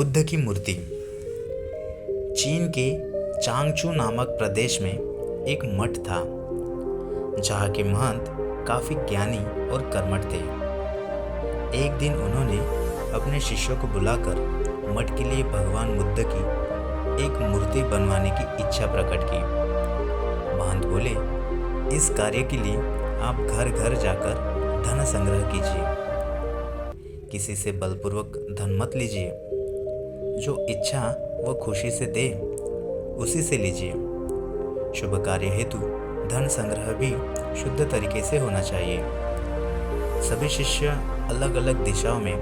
बुद्ध की मूर्ति। चीन के चांगचू नामक प्रदेश में एक मठ था जहाँ के महंत काफी ज्ञानी और कर्मठ थे। एक दिन उन्होंने अपने शिष्यों को बुलाकर मठ के लिए भगवान बुद्ध की एक मूर्ति बनवाने की इच्छा प्रकट की। महंत बोले, इस कार्य के लिए आप घर घर जाकर धन संग्रह कीजिए। किसी से बलपूर्वक धन मत लीजिए। जो इच्छा वह खुशी से दे उसी से लीजिए। शुभ कार्य हेतु धन संग्रह भी शुद्ध तरीके से होना चाहिए। सभी शिष्य अलग अलग दिशाओं में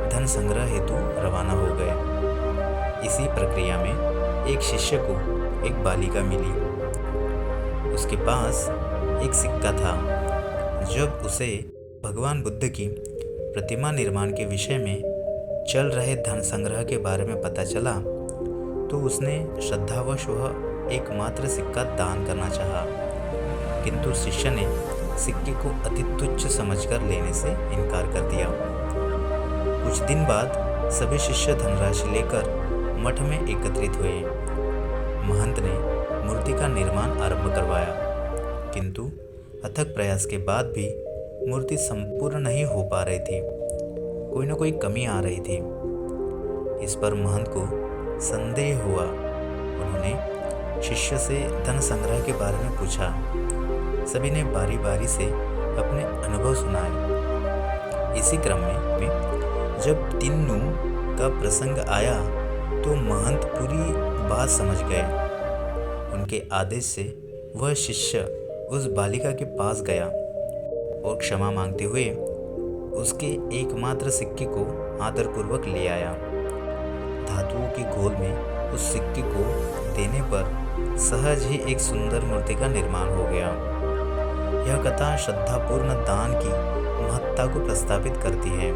धन संग्रह हेतु रवाना हो गए। इसी प्रक्रिया में एक शिष्य को एक बालिका मिली। उसके पास एक सिक्का था। जब उसे भगवान बुद्ध की प्रतिमा निर्माण के विषय में चल रहे धन संग्रह के बारे में पता चला तो उसने श्रद्धावश वह एकमात्र सिक्का दान करना चाहा, किंतु शिष्य ने सिक्के को अति तुच्छ समझकर लेने से इनकार कर दिया। कुछ दिन बाद सभी शिष्य धनराशि लेकर मठ में एकत्रित हुए। महंत ने मूर्ति का निर्माण आरंभ करवाया, किंतु अथक प्रयास के बाद भी मूर्ति संपूर्ण नहीं हो पा रही थी। कोई न कोई कमी आ रही थी। इस पर महंत को संदेह हुआ। उन्होंने शिष्य से धन संग्रह के बारे में पूछा। सभी ने बारी बारी से अपने अनुभव सुनाए। इसी क्रम में जब तिन्नू का प्रसंग आया तो महंत पूरी बात समझ गए। उनके आदेश से वह शिष्य उस बालिका के पास गया और क्षमा मांगते हुए उसके एकमात्र सिक्के को आदरपूर्वक ले आया। धातुओं के घोल में उस सिक्के को देने पर सहज ही एक सुंदर मूर्ति का निर्माण हो गया। यह कथा श्रद्धापूर्ण दान की महत्ता को प्रस्तावित करती है।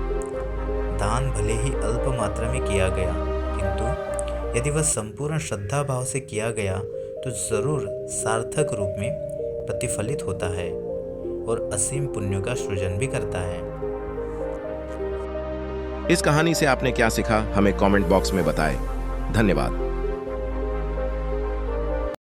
दान भले ही अल्प मात्रा में किया गया, किंतु यदि वह संपूर्ण श्रद्धा भाव से किया गया तो जरूर सार्थक रूप में प्रतिफलित होता है और असीम पुण्यों का सृजन भी करता है। इस कहानी से आपने क्या सीखा, हमें कमेंट बॉक्स में बताएं। धन्यवाद।